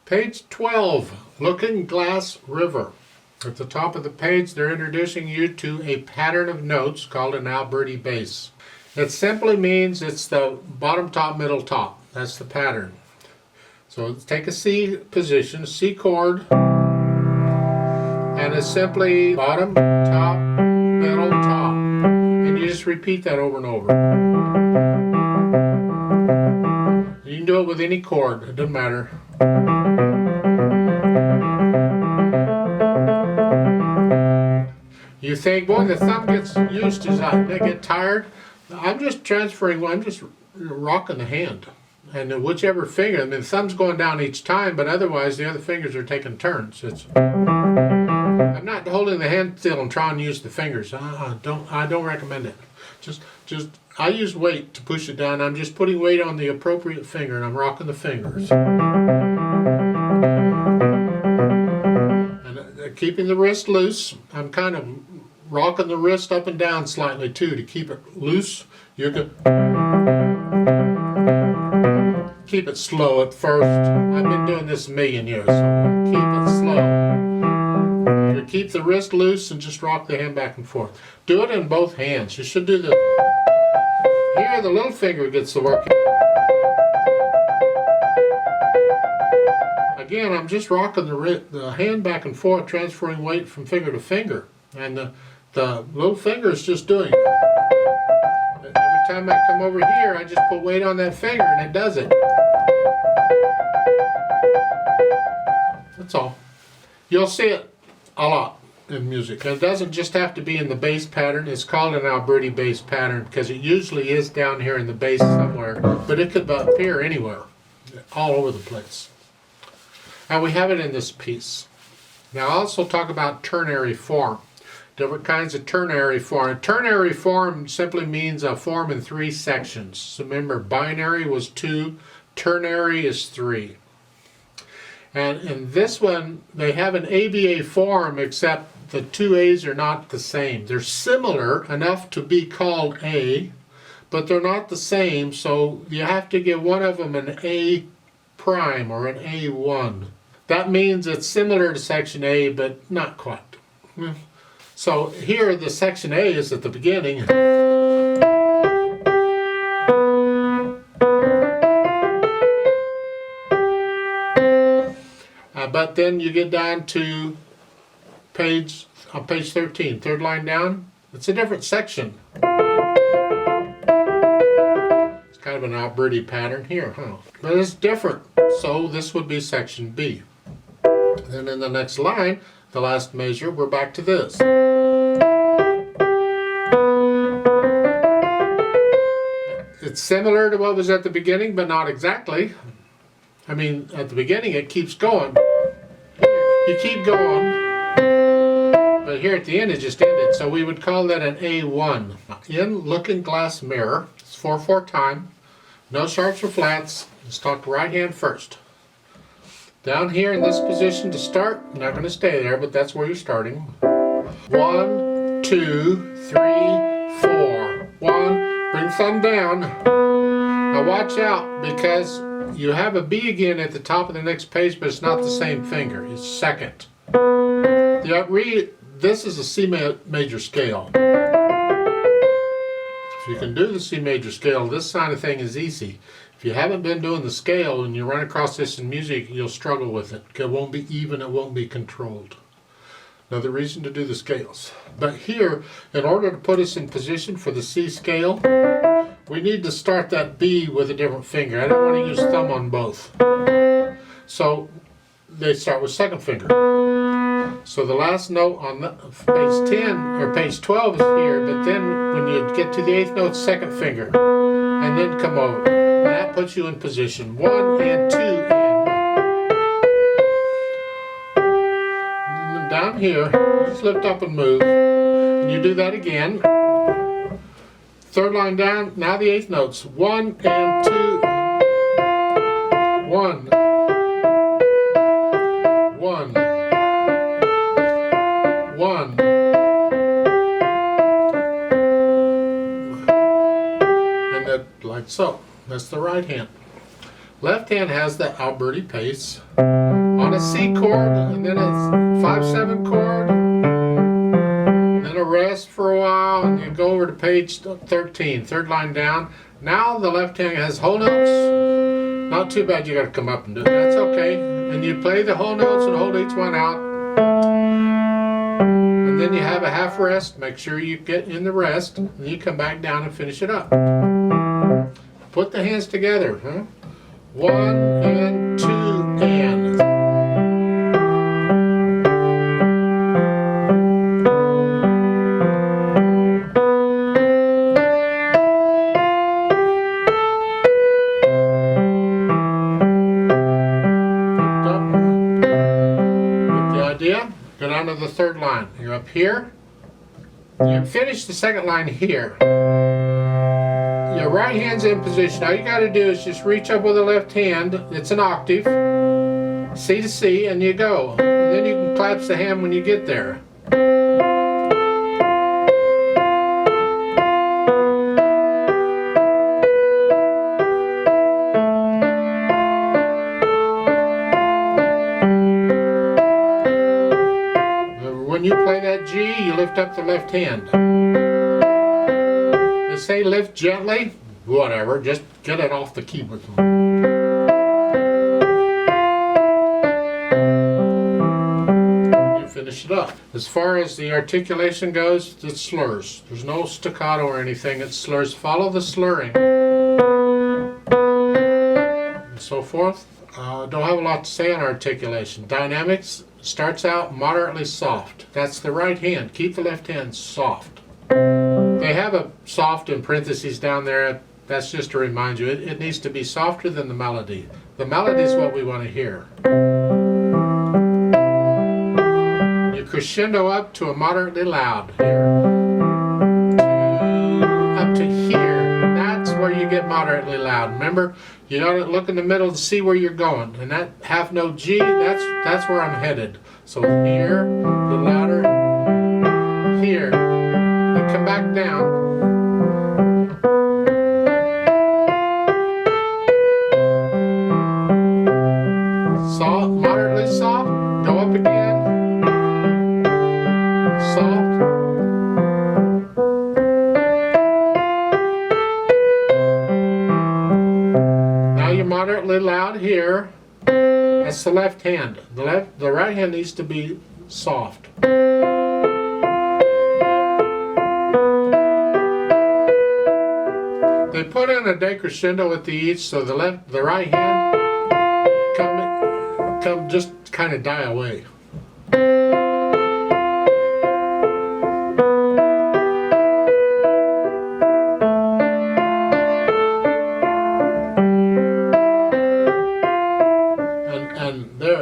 Page 12, Looking Glass River. At the top of the page, they're introducing you to a pattern of notes called an Alberti bass. It simply means it's the bottom, top, middle, top. That's the pattern. So let's take a C position, C chord, and it's simply bottom, top, middle, top. And you just repeat that over and over. You can do it with any chord, it doesn't matter. You think, boy, the thumb gets used to that, they get tired. I'm just transferring, I'm just rocking the hand. And whichever finger, I mean, the thumb's going down each time, but otherwise the other fingers are taking turns. I'm not holding the hand still and trying to use the fingers. I don't recommend it. I use weight to push it down. I'm just putting weight on the appropriate finger and I'm rocking the fingers. And keeping the wrist loose. I'm kind of rocking the wrist up and down slightly too to keep it loose. You can keep it slow at first. I've been doing this a million years, so keep it slow. You keep the wrist loose and just rock the hand back and forth. Do it in both hands. You should do the here the little finger gets the work. Again, I'm just rocking the hand back and forth, transferring weight from finger to finger, and the little finger is just doing it. Every time I come over here, I just put weight on that finger and it does it. That's all. You'll see it a lot in music. And it doesn't just have to be in the bass pattern. It's called an Alberti bass pattern because it usually is down here in the bass somewhere, but it could appear anywhere, all over the place. And we have it in this piece. Now I'll also talk about ternary form. Different kinds of ternary form. A ternary form simply means a form in 3 sections. So remember, binary was 2, ternary is 3. And in this one, they have an ABA form, except the 2 A's are not the same. They're similar enough to be called A, but they're not the same, so you have to give one of them an A prime or an A1. That means it's similar to section A, but not quite. So here the section A is at the beginning. But then you get down to page 13, third line down. It's a different section. It's kind of an Alberti pattern here, huh? But it's different. So this would be section B. Then in the next line, the last measure, we're back to this. It's similar to what was at the beginning, but not exactly. I mean, at the beginning it keeps going. You keep going, but here at the end it just ended. So we would call that an A1. In Looking Glass Mirror, it's 4/4 time. No sharps or flats. Let's talk right hand first. Down here in this position to start, I'm not going to stay there, but that's where you're starting. 1, 2, 3, 4. 1, bring thumb down. Now watch out, because you have a B again at the top of the next page, but it's not the same finger. It's second. This is a C major scale. If you can do the C major scale, this kind of thing is easy. If you haven't been doing the scale and you run across this in music, you'll struggle with it. It won't be even, it won't be controlled. Another reason to do the scales. But here, in order to put us in position for the C scale, we need to start that B with a different finger. I don't want to use thumb on both. So they start with second finger. So the last note on page 10 or page 12 is here, but then when you get to the 8th note, second finger, and then come over. And that puts you in position 1 and 2 and down here, just lift up and move. And you do that again. Third line down, now the 8th notes. 1 and 2. 1. 1. 1. And that, like so. That's the right hand. Left hand has the Alberti pace on a C chord, and then a 5/7 chord, then a rest for a while, and you go over to page 13, third line down. Now the left hand has whole notes. Not too bad you got to come up and do it. That's okay. And you play the whole notes and hold each one out. And then you have a half rest. Make sure you get in the rest. And you come back down and finish it up. Put the hands together. Huh? 1 and 2 and. Go down to the third line. You're up here. You finish the second line here. Your right hand's in position. All you got to do is just reach up with the left hand. It's an octave, C to C, and you go. And then you can collapse the hand when you get there. When you play that G, you lift up the left hand. They say lift gently, whatever, just get it off the keyboard. You finish it up. As far as the articulation goes, it's slurs. There's no staccato or anything, it's slurs. Follow the slurring. And so forth. Don't have a lot to say on articulation. Dynamics starts out moderately soft. That's the right hand. Keep the left hand soft. They have a soft in parentheses down there. That's just to remind you. It needs to be softer than the melody. The melody is what we want to hear. You crescendo up to a moderately loud here. Up to here. That's where you get moderately loud. Remember, you gotta look in the middle to see where you're going. And that half note G, that's where I'm headed. So here, the louder, here, and come back down. Soft, moderately soft, go up again. Soft. Moderately loud here. That's the left hand. The right hand needs to be soft. They put in a decrescendo at the each, so the right hand come just kind of die away.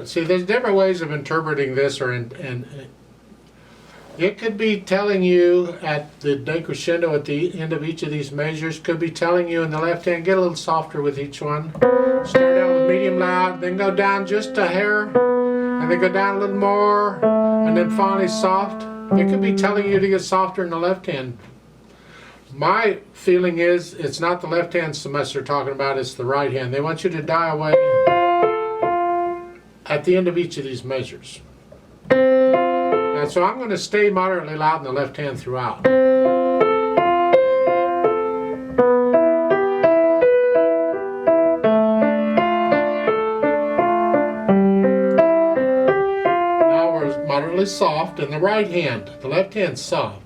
See, there's different ways of interpreting this, and it could be telling you at the decrescendo at the end of each of these measures, could be telling you in the left hand, get a little softer with each one. Start out with medium loud, then go down just a hair, and then go down a little more, and then finally soft. It could be telling you to get softer in the left hand. My feeling is it's not the left hand so much they're talking about, it's the right hand. They want you to die away at the end of each of these measures. And so I'm going to stay moderately loud in the left hand throughout. Now we're moderately soft in the right hand. The left hand's soft.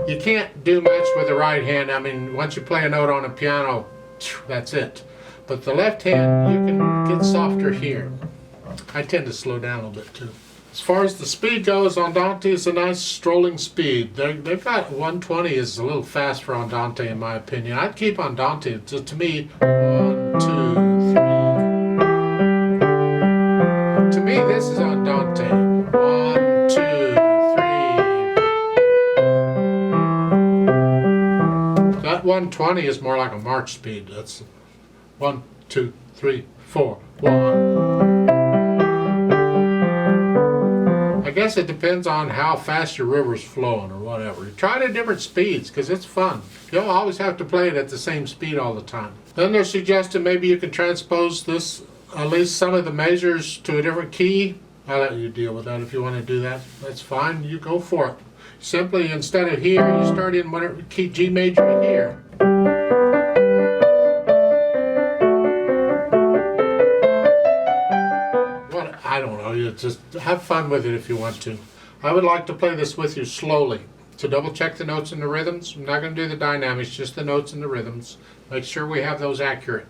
You can't do much with the right hand. I mean, once you play a note on a piano, that's it. But the left hand, you can get softer here. I tend to slow down a little bit too. As far as the speed goes, Andante is a nice strolling speed. They've got 120 is a little fast for Andante in my opinion. I'd keep Andante to me 1, 2, 3. To me, this is Andante. 1, 2, 3. That 120 is more like a march speed. That's 1, 2, 3, 4. 1. I guess it depends on how fast your river's flowing or whatever. Try it at different speeds because it's fun. You don't always have to play it at the same speed all the time. Then they're suggesting maybe you can transpose this, at least some of the measures, to a different key. I'll let you deal with that if you want to do that. That's fine. You go for it. Simply, instead of here, you start in whatever key, G major here. I don't know, you just have fun with it if you want to. I would like to play this with you slowly. To double check the notes and the rhythms. I'm not going to do the dynamics, just the notes and the rhythms. Make sure we have those accurate.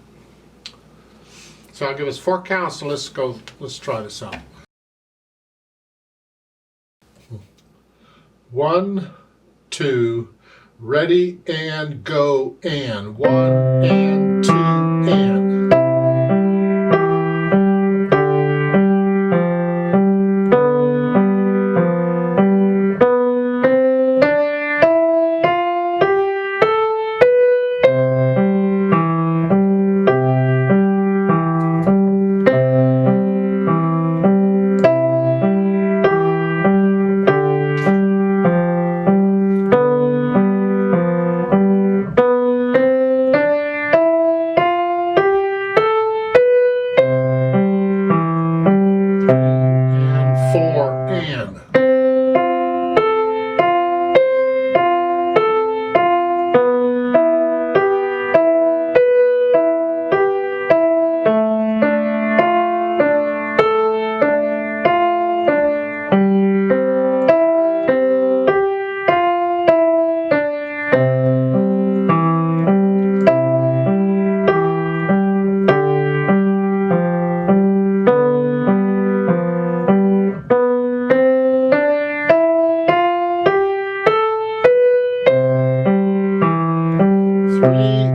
So I'll give us 4 counts, so let's try this out. 1, 2, ready and go, and 1 and 2 and. Three